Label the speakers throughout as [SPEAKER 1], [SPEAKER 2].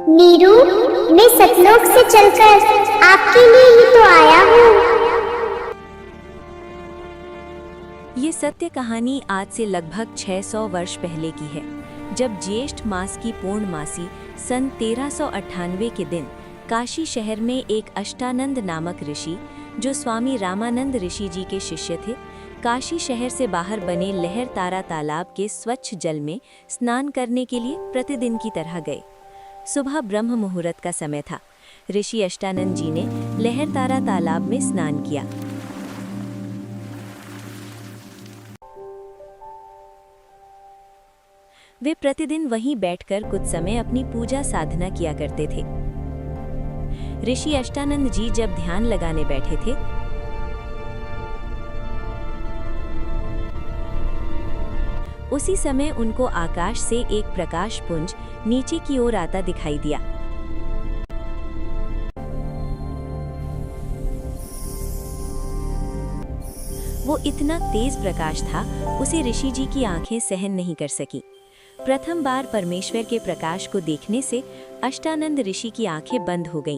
[SPEAKER 1] नीरू, मैं सतलोक से चलकर आपके लिए ही तो आया हूँ।
[SPEAKER 2] ये सत्य कहानी आज से लगभग 600 वर्ष पहले की है, जब ज्येष्ठ मास की पूर्णमासी सन 1398 के दिन काशी शहर में एक अष्टानंद नामक ऋषि, जो स्वामी रामानंद ऋषि जी के शिष्य थे, काशी शहर से बाहर बने लहर तारा तालाब के स्वच्छ जल में स्नान करने के लिए प्रतिदिन की तरह गए। सुबह ब्रह्म मुहूर्त का समय था। ऋषि अष्टानंद जी ने लहर तारा तालाब में स्नान किया। वे प्रतिदिन वहीं बैठकर कुछ समय अपनी पूजा साधना किया करते थे। ऋषि अष्टानंद जी जब ध्यान लगाने बैठे थे, उसी समय उनको आकाश से एक प्रकाश पुंज नीचे की ओर आता दिखाई दिया। वो इतना तेज प्रकाश था, उसे ऋषि जी की आंखें सहन नहीं कर सकी। प्रथम बार परमेश्वर के प्रकाश को देखने से अष्टानंद ऋषि की आंखें बंद हो गईं।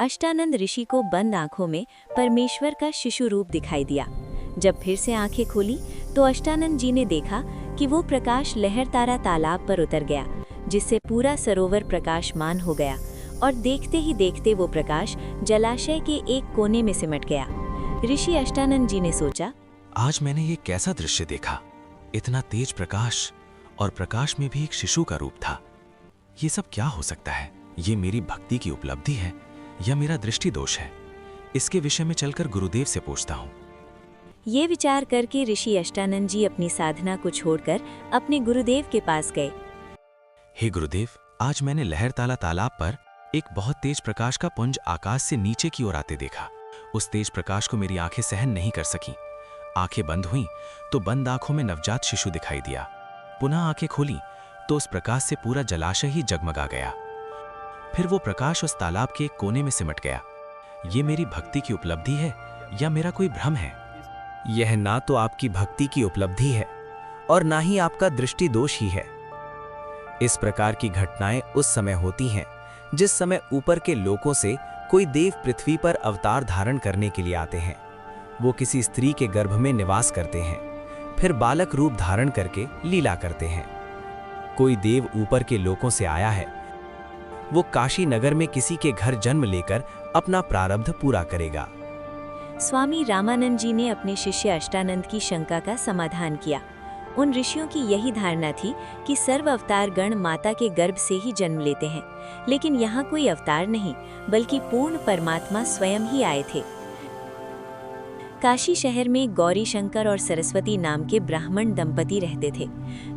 [SPEAKER 2] अष्टानंद ऋषि को बंद आंखों में परमेश्वर का शिशु रूप दिखाई दिया। जब फिर से आंखें खोली तो अष्टानंद जी ने देखा कि वो प्रकाश लहर तारा तालाब पर उतर गया, जिससे पूरा सरोवर प्रकाशमान हो गया और देखते ही देखते वो प्रकाश जलाशय के एक कोने में सिमट गया। ऋषि अष्टानंद जी ने सोचा,
[SPEAKER 3] आज मैंने ये कैसा दृश्य देखा। इतना तेज प्रकाश और प्रकाश में भी एक शिशु का रूप था। ये सब क्या हो सकता है? ये मेरी भक्ति की उपलब्धि है या मेरा दृष्टि दोष है? इसके विषय में चलकर गुरुदेव से पूछता हूँ।
[SPEAKER 2] ये विचार करके ऋषि अष्टानंद जी अपनी साधना को छोड़कर अपने गुरुदेव के पास गए।
[SPEAKER 3] हे गुरुदेव, आज मैंने लहर ताला तालाब पर एक बहुत तेज प्रकाश का पुंज आकाश से नीचे की ओर आते देखा। उस तेज प्रकाश को मेरी आंखें सहन नहीं कर सकी। आंखें बंद हुईं तो बंद आंखों में नवजात शिशु दिखाई दिया। पुनः आंखें खोली तो उस प्रकाश से पूरा जलाशय ही जगमगा गया। फिर वो प्रकाश उस तालाब के एक कोने में सिमट गया। ये मेरी भक्ति की उपलब्धि है या मेरा कोई भ्रम है?
[SPEAKER 4] यह ना तो आपकी भक्ति की उपलब्धि है और ना ही आपका दृष्टि दोष ही है। इस प्रकार की घटनाएं उस समय होती हैं जिस समय ऊपर के लोकों से कोई देव पृथ्वी पर अवतार धारण करने के लिए आते हैं। वो किसी स्त्री के गर्भ में निवास करते हैं, फिर बालक रूप धारण करके लीला करते हैं। कोई देव ऊपर के लोकों से आया है, वो काशी नगर में किसी के घर जन्म लेकर अपना प्रारब्ध पूरा करेगा।
[SPEAKER 2] स्वामी रामानंद जी ने अपने शिष्य अष्टानंद की शंका का समाधान किया। उन ऋषियों की यही धारणा थी कि सर्व अवतार गण माता के गर्भ से ही जन्म लेते हैं, लेकिन यहाँ कोई अवतार नहीं बल्कि पूर्ण परमात्मा स्वयं ही आए थे। काशी शहर में गौरी शंकर और सरस्वती नाम के ब्राह्मण दंपति रहते थे।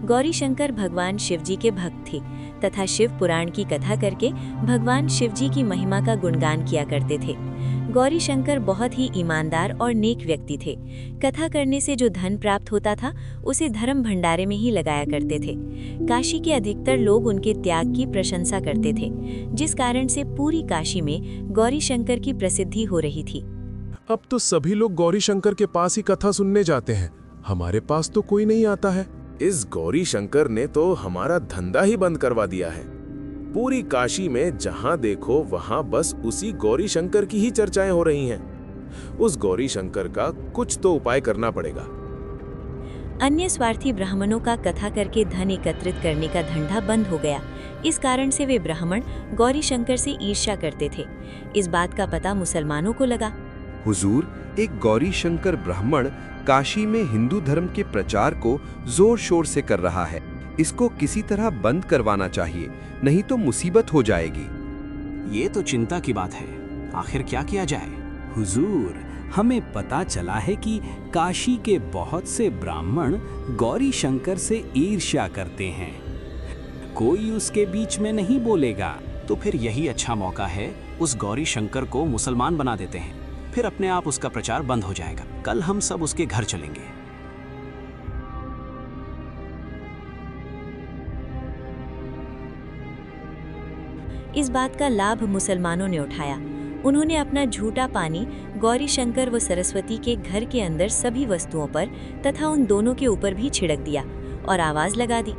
[SPEAKER 2] गौरी शंकर भगवान शिव जी के भक्त थे तथा शिव पुराण की कथा करके भगवान शिव जी की महिमा का गुणगान किया करते थे। गौरी शंकर बहुत ही ईमानदार और नेक व्यक्ति थे। कथा करने से जो धन प्राप्त होता था उसे धर्म भंडारे में ही लगाया करते थे। काशी के अधिकतर लोग उनके त्याग की प्रशंसा करते थे, जिस कारण से पूरी काशी में गौरी शंकर की प्रसिद्धि हो रही थी।
[SPEAKER 5] अब तो सभी लोग गौरी शंकर के पास ही कथा सुनने जाते हैं। हमारे पास तो कोई नहीं आता है।
[SPEAKER 6] इस गौरी शंकर ने तो हमारा धंधा ही बंद करवा दिया है। पूरी काशी में जहां देखो वहां बस उसी गौरी शंकर की ही चर्चाएं हो रही हैं। उस गौरी शंकर का कुछ तो उपाय करना पड़ेगा।
[SPEAKER 2] अन्य स्वार्थी ब्राह्मणों का कथा करके धन एकत्रित करने का धंधा बंद हो गया। इस कारण से वे ब्राह्मण गौरी शंकर से ईर्ष्या करते थे। इस बात का पता मुसलमानों को लगा।
[SPEAKER 7] हुजूर, एक गौरी शंकर ब्राह्मण काशी में हिंदू धर्म के प्रचार को जोर शोर से कर रहा है। इसको किसी तरह बंद करवाना चाहिए, नहीं तो मुसीबत हो जाएगी।
[SPEAKER 8] ये तो चिंता की बात है। आखिर क्या किया जाए? हुजूर, हमें पता चला है कि काशी के बहुत से ब्राह्मण गौरी शंकर से ईर्ष्या करते हैं। कोई उसके बीच में नहीं बोलेगा। तो फिर यही अच्छा मौका है, उस गौरी शंकर को मुसलमान बना देते हैं। फिर अपने आप उसका प्रचार बंद हो जाएगा। कल हम सब उसके घर चलेंगे।
[SPEAKER 2] इस बात का लाभ मुसलमानों ने उठाया। उन्होंने अपना झूठा पानी गौरी शंकर व सरस्वती के घर के अंदर सभी वस्तुओं पर तथा उन दोनों के ऊपर भी छिड़क दिया और आवाज लगा दी,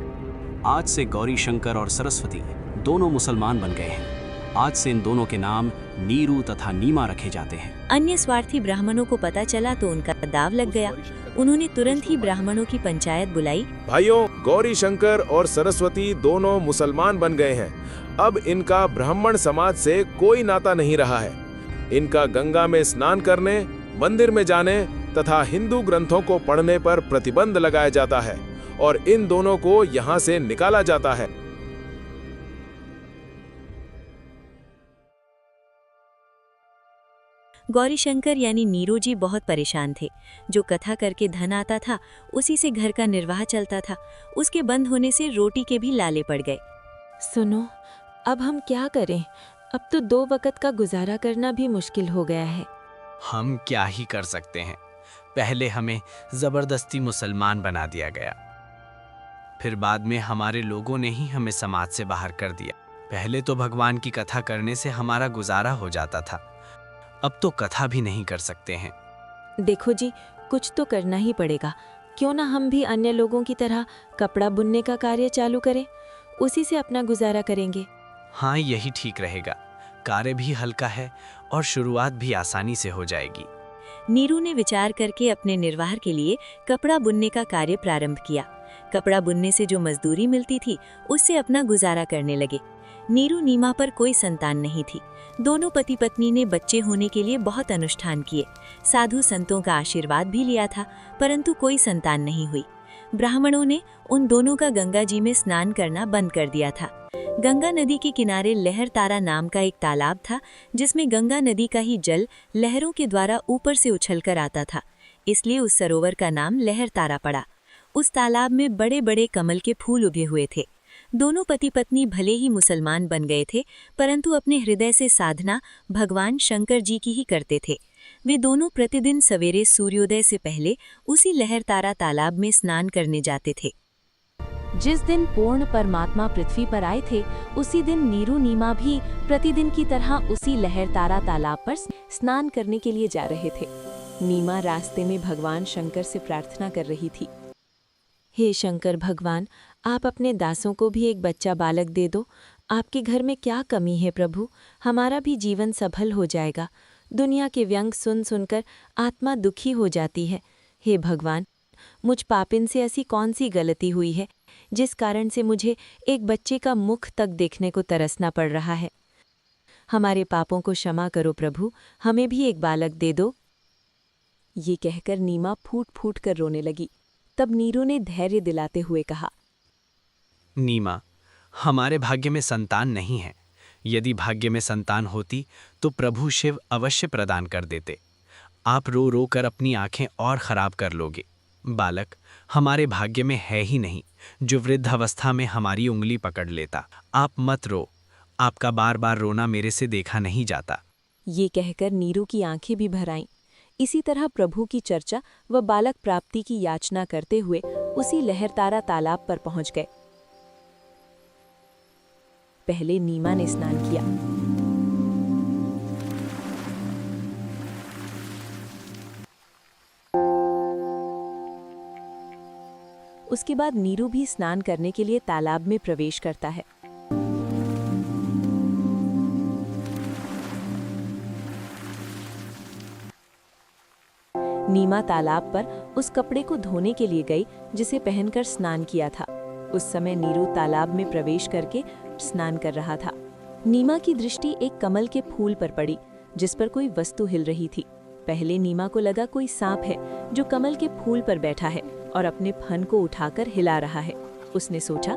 [SPEAKER 8] आज से गौरी शंकर और सरस्वती दोनों मुसलमान बन गए हैं। आज से इन दोनों के नाम नीरू तथा नीमा रखे जाते हैं।
[SPEAKER 2] अन्य स्वार्थी ब्राह्मणों को पता चला तो उनका दाव लग गया। उन्होंने तुरंत ही ब्राह्मणों की पंचायत बुलाई।
[SPEAKER 6] भाइयों, गौरी शंकर और सरस्वती दोनों मुसलमान बन गए हैं। अब इनका ब्राह्मण समाज से कोई नाता नहीं रहा है। इनका गंगा में स्नान करने, मंदिर में जाने तथा हिंदू ग्रंथों को पढ़ने पर प्रतिबंध लगाया जाता है और इन दोनों को यहाँ से निकाला जाता है।
[SPEAKER 2] गौरीशंकर यानी नीरू जी बहुत परेशान थे। जो कथा करके धन आता था उसी से घर का निर्वाह चलता था। उसके बंद होने से रोटी के भी लाले पड़ गए।
[SPEAKER 9] सुनो, अब हम क्या करें? अब तो 2 वक्त का गुजारा करना भी मुश्किल हो गया है।
[SPEAKER 4] हम क्या ही कर सकते हैं। पहले हमें जबरदस्ती मुसलमान बना दिया गया, फिर बाद में हमारे लोगों ने ही हमें समाज से बाहर कर दिया। पहले तो भगवान की कथा करने से हमारा गुजारा हो जाता था, अब तो कथा भी नहीं कर सकते हैं।
[SPEAKER 9] देखो जी, कुछ तो करना ही पड़ेगा। क्यों ना हम भी अन्य लोगों की तरह कपड़ा बुनने का कार्य चालू करें, उसी से अपना गुजारा करेंगे।
[SPEAKER 4] हाँ, यही ठीक रहेगा। कार्य भी हल्का है और शुरुआत भी आसानी से हो जाएगी।
[SPEAKER 2] नीरू ने विचार करके अपने निर्वाह के लिए कपड़ा बुनने का कार्य प्रारंभ किया। कपड़ा बुनने से जो मजदूरी मिलती थी उससे अपना गुजारा करने लगे। नीरू नीमा पर कोई संतान नहीं थी। दोनों पति पत्नी ने बच्चे होने के लिए बहुत अनुष्ठान किए, साधु संतों का आशीर्वाद भी लिया था, परंतु कोई संतान नहीं हुई। ब्राह्मणों ने उन दोनों का गंगा जी में स्नान करना बंद कर दिया था। गंगा नदी के किनारे लहर तारा नाम का एक तालाब था, जिसमें गंगा नदी का ही जल लहरों के द्वारा ऊपर से उछलकर आता था, इसलिए उस सरोवर का नाम लहर तारा पड़ा। उस तालाब में बड़े बड़े कमल के फूल उगे हुए थे। दोनों पति पत्नी भले ही मुसलमान बन गए थे, परंतु अपने हृदय से साधना भगवान शंकर जी की ही करते थे। वे दोनों प्रतिदिन सवेरे सूर्योदय से पहले उसी लहर तारा तालाब में स्नान करने जाते थे।
[SPEAKER 9] जिस दिन पूर्ण परमात्मा पृथ्वी पर आए थे, उसी दिन नीरू नीमा भी प्रतिदिन की तरह उसी लहर तारा तालाब पर स्नान करने के लिए जा रहे थे। नीमा रास्ते में भगवान शंकर से प्रार्थना कर रही थी। हे शंकर भगवान, आप अपने दासों को भी एक बच्चा बालक दे दो। आपके घर में क्या कमी है प्रभु? हमारा भी जीवन सफल हो जाएगा। दुनिया के व्यंग सुन सुनकर आत्मा दुखी हो जाती है। हे भगवान, मुझ पापिन से ऐसी कौन सी गलती हुई है जिस कारण से मुझे एक बच्चे का मुख तक देखने को तरसना पड़ रहा है? हमारे पापों को क्षमा करो प्रभु, हमें भी एक बालक दे दो। ये कहकर नीमा फूट फूट कर रोने लगी। तब नीरू ने धैर्य दिलाते हुए कहा,
[SPEAKER 4] नीमा, हमारे भाग्य में संतान नहीं है। यदि भाग्य में संतान होती तो प्रभु शिव अवश्य प्रदान कर देते। आप रो रो कर अपनी आंखें और खराब कर लोगे। बालक हमारे भाग्य में है ही नहीं, जो वृद्ध अवस्था में हमारी उंगली पकड़ लेता। आप मत रो, आपका बार बार रोना मेरे से देखा नहीं जाता।
[SPEAKER 9] ये कहकर नीरू की आंखें भी भर आईं। इसी तरह प्रभु की चर्चा व बालक प्राप्ति की याचना करते हुए उसी लहरतारा तालाब पर पहुंच गए। पहले नीमा ने स्नान किया। उसके बाद नीरू भी स्नान करने के लिए तालाब में प्रवेश करता है। नीमा तालाब पर उस कपड़े को धोने के लिए गई जिसे पहनकर स्नान किया था। उस समय नीरू तालाब में प्रवेश करके स्नान कर रहा था। नीमा की दृष्टि एक कमल के फूल पर पड़ी जिस पर कोई वस्तु हिल रही थी। पहले नीमा को लगा कोई सांप है जो कमल के फूल पर बैठा है और अपने फन को उठाकर हिला रहा है। उसने सोचा,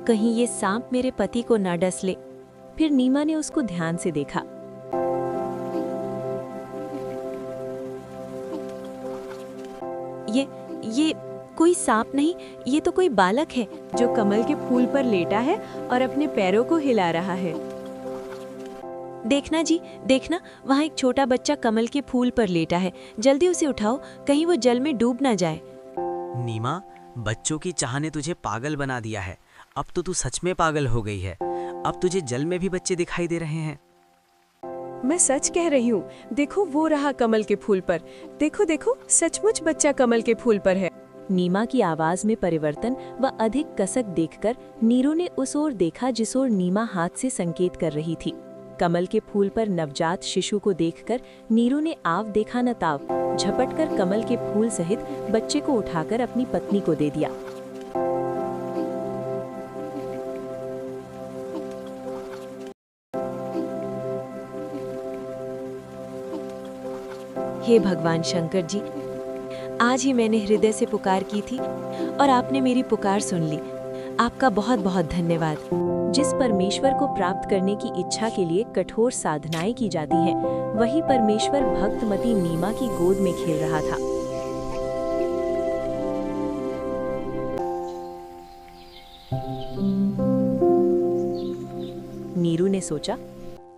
[SPEAKER 9] कहीं ये सांप मेरे पति को न डस ले। फिर नीमा ने उसको ध्यान से देखा। ये कोई सांप नहीं, ये तो कोई बालक है जो कमल के फूल पर लेटा है और अपने पैरों को हिला रहा है। देखना जी, देखना, वहाँ एक छोटा बच्चा कमल के फूल पर लेटा है। जल्दी उसे उठाओ, कहीं वो जल में डूब ना जाए।
[SPEAKER 10] नीमा, बच्चों की चाह ने तुझे पागल बना दिया है। अब तो तू सच में पागल हो गई है। अब तुझे जल में भी बच्चे दिखाई दे रहे हैं।
[SPEAKER 11] मैं सच कह रही हूँ। देखो, वो रहा कमल के फूल पर। देखो देखो, सचमुच बच्चा कमल के फूल पर है।
[SPEAKER 9] नीमा की आवाज में परिवर्तन व अधिक कसक देखकर नीरू ने उस ओर देखा जिस ओर नीमा हाथ से संकेत कर रही थी। कमल के फूल पर नवजात शिशु को देखकर नीरू ने आव देखा न ताव झपटकर कमल के फूल सहित बच्चे को उठाकर अपनी पत्नी को दे दिया। हे भगवान शंकर जी, आज ही मैंने हृदय से पुकार की थी और आपने मेरी पुकार सुन ली। आपका बहुत बहुत धन्यवाद। जिस परमेश्वर को प्राप्त करने की इच्छा के लिए कठोर साधनाएं की जाती हैं, वही परमेश्वर भक्तमती नीमा की गोद में खेल रहा था। नीरू ने सोचा,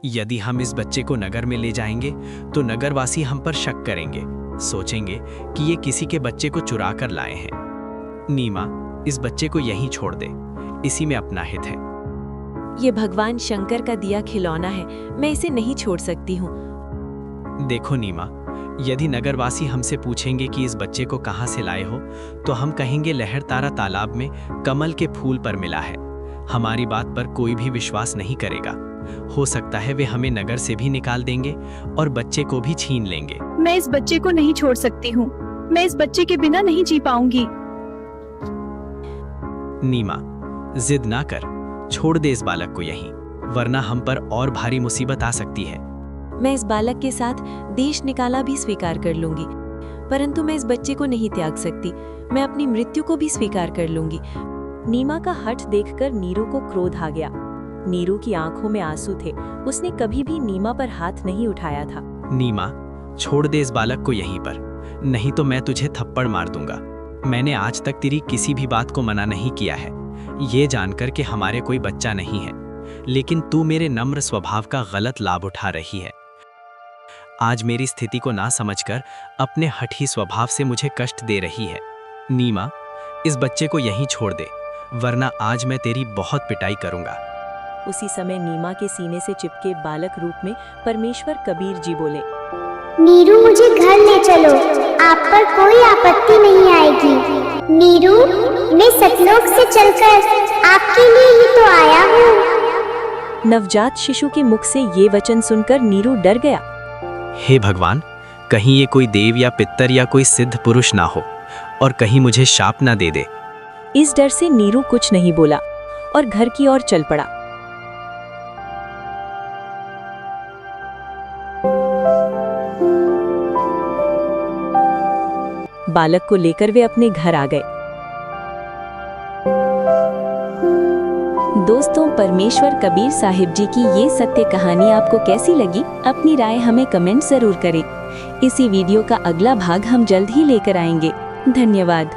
[SPEAKER 3] यदि हम इस बच्चे को नगर में ले जाएंगे तो नगरवासी हम पर शक करेंगे, सोचेंगे कि ये किसी के बच्चे को चुरा कर लाए हैं। नीमा, इस बच्चे को यहीं छोड़ दे, इसी में अपना हित है।
[SPEAKER 9] ये भगवान शंकर का दिया खिलौना है, मैं इसे नहीं छोड़ सकती हूँ।
[SPEAKER 3] देखो नीमा, यदि नगरवासी हमसे पूछेंगे कि इस बच्चे को कहाँ से लाए हो, तो हम कहेंगे लहरतारा तालाब में कमल के फूल पर मिला है। हमारी बात पर कोई भी विश्वास नहीं करेगा। हो सकता है वे हमें नगर से भी निकाल देंगे और बच्चे को भी छीन लेंगे।
[SPEAKER 11] मैं इस बच्चे को नहीं छोड़ सकती हूँ। मैं इस बच्चे के बिना नहीं जी पाऊंगी।
[SPEAKER 3] नीमा, जिद ना कर, छोड़ दे इस बालक को यहीं, वरना हम पर और भारी मुसीबत आ सकती है।
[SPEAKER 9] मैं इस बालक के साथ देश निकाला भी स्वीकार कर लूंगी, परंतु मैं इस बच्चे को नहीं त्याग सकती। मैं अपनी मृत्यु को भी स्वीकार कर लूंगी। नीमा का हठ देखकर नीरू को क्रोध आ गया। नीरू की आंखों में आंसू थे। उसने कभी भी नीमा पर हाथ नहीं उठाया था।
[SPEAKER 3] नीमा, छोड़ दे इस बालक को यहीं पर, नहीं तो मैं तुझे थप्पड़ मार दूंगा। मैंने आज तक तेरी किसी भी बात को मना नहीं किया है, ये जानकर कि हमारे कोई बच्चा नहीं है, लेकिन तू मेरे नम्र स्वभाव का गलत लाभ उठा रही है। आज मेरी स्थिति को ना समझकर अपने हठी स्वभाव से मुझे कष्ट दे रही है। नीमा, इस बच्चे को यहीं छोड़ दे, वरना आज मैं तेरी बहुत पिटाई करूंगा।
[SPEAKER 9] उसी समय नीमा के सीने से चिपके बालक रूप में परमेश्वर कबीर जी बोले,
[SPEAKER 1] नीरू, मुझे घर ले चलो, आप पर कोई आपत्ति नहीं आएगी। नीरू, मैं सतलोक से चलकर आपके लिए ही तो आया हूँ।
[SPEAKER 9] नवजात शिशु के मुख से ये वचन सुनकर नीरू डर गया।
[SPEAKER 3] हे भगवान, कहीं ये कोई देव या पितर या कोई सिद्ध पुरुष ना हो और कहीं मुझे शाप ना दे दे।
[SPEAKER 9] इस डर से नीरू कुछ नहीं बोला और घर की ओर चल पड़ा। बालक को लेकर वे अपने घर आ गए। दोस्तों, परमेश्वर कबीर साहिब जी की ये सत्य कहानी आपको कैसी लगी? अपनी राय हमें कमेंट जरूर करें। इसी वीडियो का अगला भाग हम जल्द ही लेकर आएंगे। धन्यवाद।